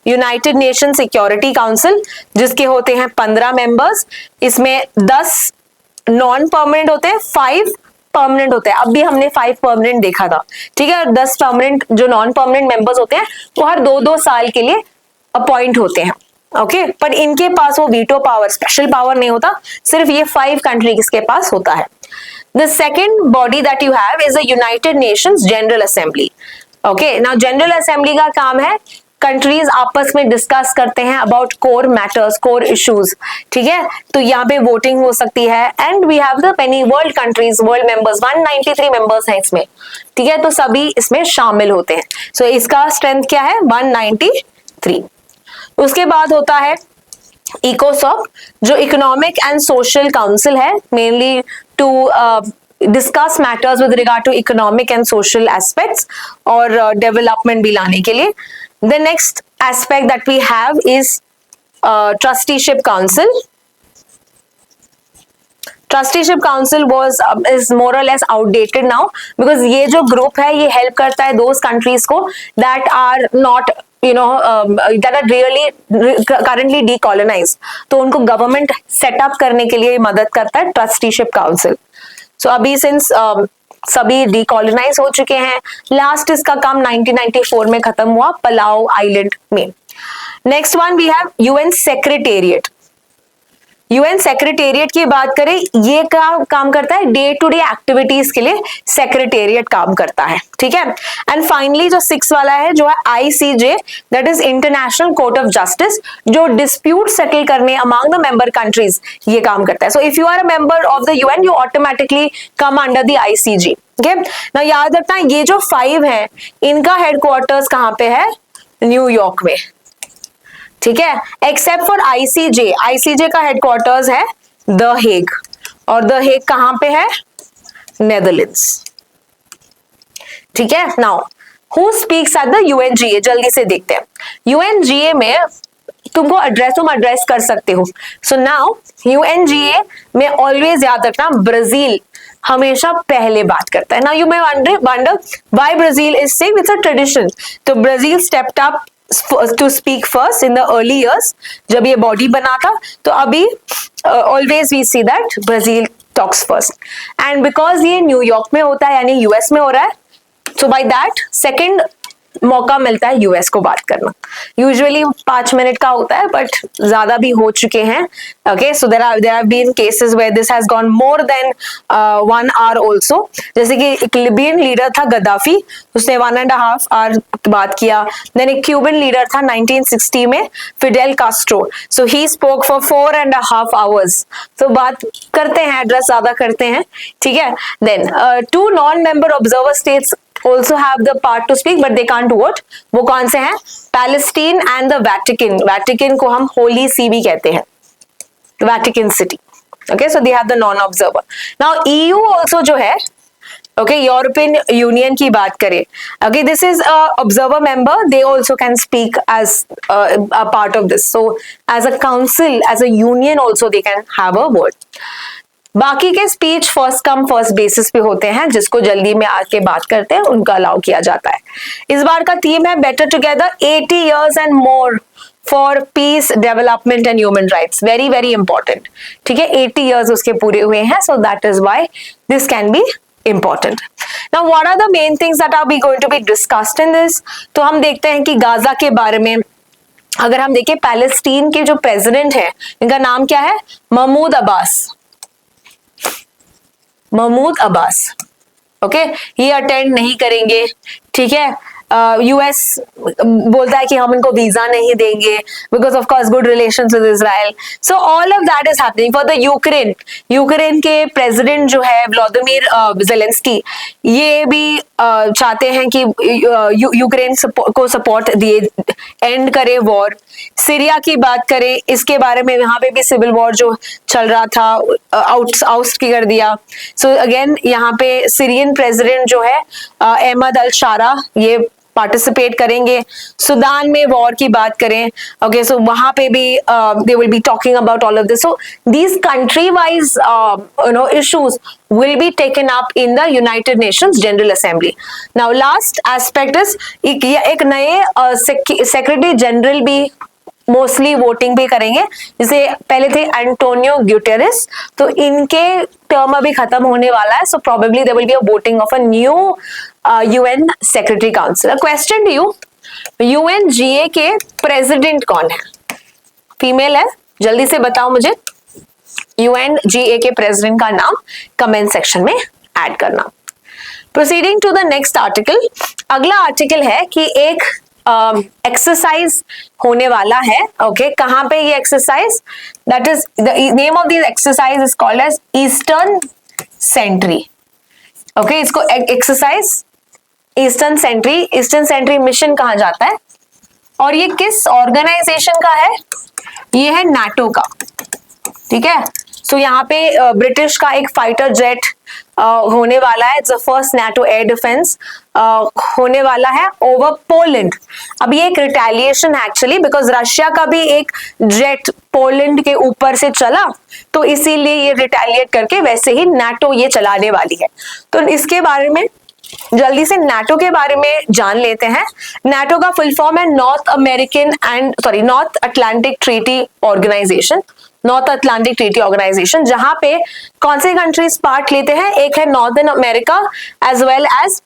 Speaker 1: United Nation Security Council, जिसके होते हैं 15 मेंबर्स, इसमें 10 नॉन परमानेंट होते हैं, 5 परमानेंट होते हैं। अब भी हमने 5 परमानेंट देखा था, ठीक है। और 10 परमानेंट जो नॉन परमानेंट मेंबर्स होते हैं वो हर 2-2 साल के लिए अपॉइंट होते हैं, ओके। पर इनके पास वो वीटो पावर, स्पेशल पावर नहीं होता, सिर्फ ये 5 कंट्रीज के पास होता है। The second body that you have is the United Nations General Assembly, okay. Now General Assembly का काम है, कंट्रीज आपस में डिस्कस करते हैं about core matters, core issues, ठीक है। तो यहाँ पे वोटिंग हो सकती है, and we have the many world countries, world members, 193 members हैं इसमें, ठीक है। तो सभी इसमें शामिल होते हैं। सो इसका स्ट्रेंथ क्या है? 193। उसके बाद होता है इकोसॉक, जो इकोनॉमिक एंड सोशल काउंसिल है, mainly to discuss matters with regard to economic and social aspects और डेवलपमेंट भी लाने के लिए। The next aspect that we have is trusteeship council. Trusteeship council is more or less outdated now, because ये जो group है ये help करता है those countries को that are not that are really currently decolonized, तो उनको गवर्नमेंट सेटअप करने के लिए मदद करता है ट्रस्टीशिप काउंसिल। सो अभी सिंस सभी डीकॉलोनाइज हो चुके हैं, लास्ट इसका काम 1994 में खत्म हुआ पलाऊ आइलैंड में। Next one we have UN secretariat. UN secretariat की बात करें, ये काम करता है डे टू डे एक्टिविटीज के लिए सेक्रेटेरिएट काम करता है, ठीक है। एंड फाइनली जो 6 वाला है जो है ICJ, that is International Court of Justice, जो डिस्प्यूट सेटल करने अमंग द मेंबर कंट्रीज ये काम करता है। So if you are a member of the UN, you automatically come under the ICJ, okay. ना याद रखना ये जो 5 है इनका हेडक्वार्टर्स कहाँ पे है? न्यूयॉर्क में, ठीक है। एक्सेप्ट फॉर ICJ, ICJ का हेडक्वार्टर्स है द हेग, और द हेग कहां पे है? नेदरलैंड्स, ठीक है। Now who speaks at the UNGA, जल्दी से देखते हैं। UNGA में तुम एड्रेस कर सकते हो। सो नाउ UNGA में ऑलवेज याद रखना ब्राजील हमेशा पहले बात करता है। Now you may wonder why Brazil is saying it's a tradition. तो Brazil stepped up to speak first in the early years, जब ये बॉडी बना था, तो अभी always we see that Brazil talks first, and because ये New York में होता है यानी US में हो रहा है, so by that second मौका मिलता है US को बात करना। यूजुअली 5 मिनट का होता है, बट ज्यादा भी हो चुके हैं, okay. So there have been cases where this has gone more than 1 hour also. जैसे कि एक लिबियन लीडर था गद्दाफी, उसने 1.5 hour बात किया। देन एक क्यूबन लीडर था 1960 में, Fidel Castro, so he spoke for 4.5 hours। तो बात करते हैं, एड्रेस ज्यादा करते हैं, ठीक है। Then 2 non-member observer states also have the part to speak, but they can't vote. वो कौन से हैं? Palestine and the Vatican. Vatican को हम होली सी भी कहते हैं, Vatican City, okay. So they have the non observer. Now EU also जो है, ओके, यूरोपियन यूनियन की बात करें, okay, this is observer member, they also can speak as a part of this. So as a council, as a union also they can have a word. बाकी के speech first come first basis पे होते हैं, जिसको जल्दी में आके बात करते हैं उनका अलाउ किया जाता है। इस बार का थीम है better together 80 years and more for piece, development and human rights. Very very important, ठीक है। 80 years उसके पूरे हुए हैं, सो that is why this can be important. Now what are the main things that are we going to be discussed in this? तो हम देखते हैं कि गाजा के बारे में अगर हम देखें, पैलेस्टीन के जो प्रेसिडेंट है इनका नाम क्या है? महमूद अब्बास। महमूद अब्बास, ओके, ये अटेंड नहीं करेंगे, ठीक है। US बोलता है कि हम इनको वीजा नहीं देंगे because of course good relations with Israel. So all of that is happening for the Ukraine. Ukraine के प्रेसिडेंट जो है व्लादिमीर ज़ेलेंस्की, ये भी चाहते हैं कि यूक्रेन को सपोर्ट दिए, एंड करे वॉर। सीरिया की बात करें, इसके बारे में यहाँ पे भी सिविल वॉर जो चल रहा था आउस्ट की कर दिया। सो अगेन यहाँ पे सीरियन प्रेसिडेंट जो है अहमद अल शारा, ये पार्टिसिपेट करेंगे। सूडान में वॉर की बात करें, ओके, सो वहां पे भी they will be talking about all of this. So these country wise issues will be taken up in the United Nations General Assembly. Now last aspect is एक नए सेक्रेटरी जनरल भी mostly voting भी करेंगे। जैसे पहले थे Antonio Guterres, तो इनके टर्म अभी खत्म होने वाला है, so probably there will be a voting of a new UN secretary council. A question to you, UNGA के प्रेसिडेंट कौन है? फीमेल है? जल्दी से बताओ मुझे यूएनजीए के प्रेसिडेंट का नाम कमेंट सेक्शन में ऐड करना। Proceeding to the next article, अगला आर्टिकल है कि एक एक्सरसाइज होने वाला है। ओके, कहां पे ये exercise? That is the name of this exercise is called as Eastern Sentry. Okay, इसको एक्सरसाइज ईस्टर्न सेंट्री मिशन कहा जाता है, और ये किस ऑर्गेनाइजेशन का है? ये है नाटो का। ठीक है, सो यहाँ पे ब्रिटिश का एक फाइटर जेट होने वाला है। It's the first NATO air defence होने वाला है ओवर पोलैंड। अब ये एक रिटेलिएशन है एक्चुअली, बिकॉज रशिया का भी एक जेट पोलैंड के ऊपर से चला, तो इसीलिए ये रिटेलिएट करके वैसे ही नाटो ये चलाने वाली है। तो इसके बारे में जल्दी से नाटो के बारे में जान लेते हैं। नाटो का फुल फॉर्म है North Atlantic Treaty Organization. North Atlantic Treaty Organization, जहां पे कौन से कंट्रीज पार्ट लेते हैं? एक है northern America as well as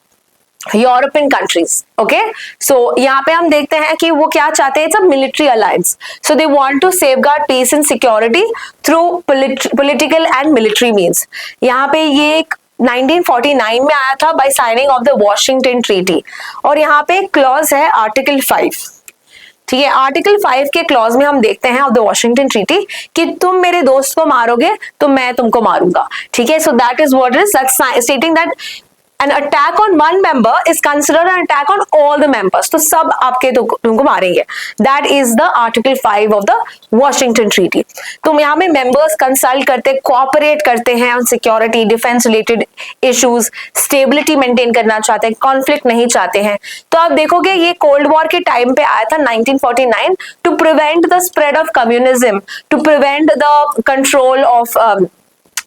Speaker 1: European countries. Okay, so यहाँ पे हम देखते हैं कि वो क्या चाहते हैं, military alliance. So they want to safeguard peace and security through political and military means. यहाँ पे ये एक 1949 में आया था by signing of the Washington Treaty, और यहाँ पे एक क्लॉज है आर्टिकल 5। ठीक है, आर्टिकल 5 के क्लॉज में हम देखते हैं ऑफ द वॉशिंगटन ट्रीटी कि तुम मेरे दोस्त को मारोगे तो मैं तुमको मारूंगा। ठीक है, so that is what is stating that an attack on one member is considered an attack on all the members. तो सब आपके तुमको मारेंगे। That is the Article 5 of the Washington Treaty. तो यहाँ में members consult करते, cooperate करते हैं on security, defense related issues, stability maintain करना चाहते हैं, conflict नहीं चाहते हैं। तो आप देखोगे ये Cold War के टाइम पे आया था 1949 to prevent the spread of communism, to prevent the control of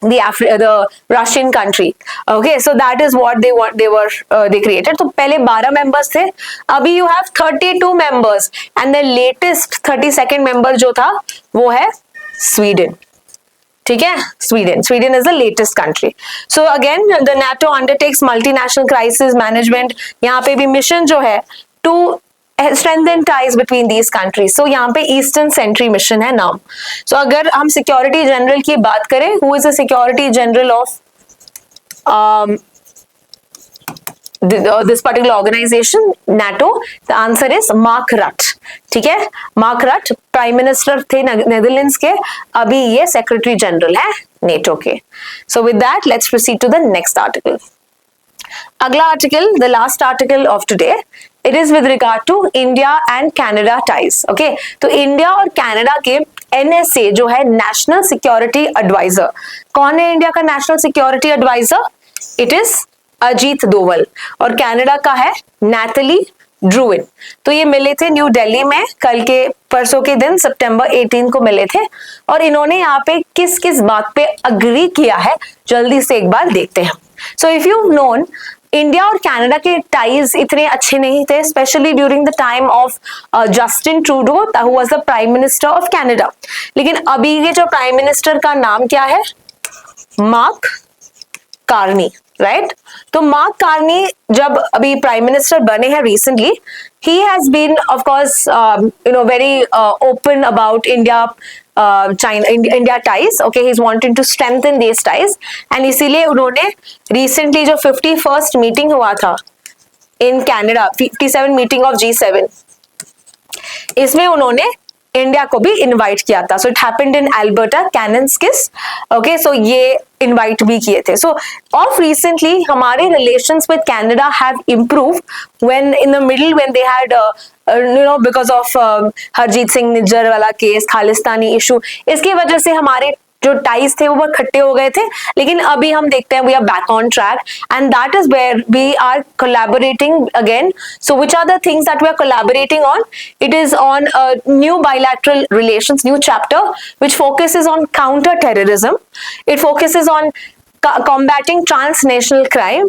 Speaker 1: the Russian country. Okay, so that is what they created. तो पहले 12 members थे, अभी you have 32 members and the latest 32nd member जो था वो है स्वीडन। ठीक है, Sweden is the latest country. So again the NATO undertakes multinational crisis management. यहाँ पे भी मिशन जो है to strengthen ties between these countries. So यहाँ पे ईस्टर्न सेंट्री मिशन है नाम। So अगर हम सिक्योरिटी जनरल की बात करें, who is the security general of this particular organization, NATO? The answer is Mark Rutte. ठीक है, मार्क रट प्राइम मिनिस्टर थे नेदरलैंड्स के, अभी ये सेक्रेटरी जनरल है नेटो के। So with that let's proceed to the next article. अगला article, the last article of today, it is with regard to India and Canada ties. Okay, तो India और Canada के NSA जो है national security adviser, कौन है India का national security adviser? It is Ajit Doval, और कनाडा का है नैथली ड्रूइन। तो ये मिले थे न्यू दिल्ली में कल के परसों के दिन सितंबर 18 को मिले थे, और इन्होंने यहाँ पे किस किस बात पे अग्री किया है जल्दी से एक बार देखते हैं। सो इफ यू नोन, इंडिया और कनाडा के टाइज इतने अच्छे नहीं थे, specially during the time of Justin Trudeau who was the prime minister of Canada. लेकिन अभी ये जो प्राइम मिनिस्टर का नाम क्या है? Mark Carney, right? तो मार्क कार्नी जब अभी प्राइम मिनिस्टर बने हैं recently, he has been of course very open about India ties. Okay, he's wanting to strengthen these ties, and इसीलिए उन्होंने recently जो 51st मीटिंग हुआ था in Canada, 57 meeting of G7, इसमें उन्होंने इंडिया को भी इनवाइट किया था। So it happened in Alberta, Kananaskis. Okay, so ये इनवाइट भी किए थे। सो ऑफ रिसेंटली हमारे relations with Canada have improved when in the middle when they had because of Harjeet Singh Nijjar वाला केस, खालिस्तानी इशू, इसकी वजह से हमारे जो टाइज थे वो बहुत खट्टे हो गए थे, लेकिन अभी हम देखते हैं we are back on track and that is where we are collaborating again. So which are the things that we are collaborating on? It is on new bilateral relations, new chapter which focuses on counter terrorism. It focuses on combating transnational crime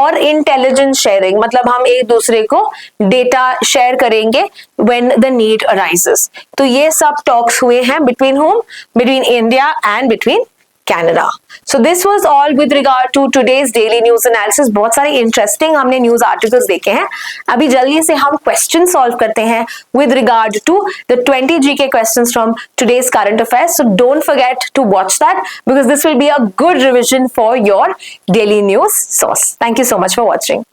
Speaker 1: और intelligence sharing, मतलब हम एक दूसरे को data share करेंगे when the need arises. तो ये सब talks हुए हैं between whom? Between India and between Canada. So this was all with regard to today's daily news analysis. बहुत सारे interesting हमने news articles देखे हैं. अभी जल्दी से हम question solve करते हैं with regard to the 20 GK questions from today's current affairs. So don't forget to watch that because this will be a good revision for your daily news source. Thank you so much for watching.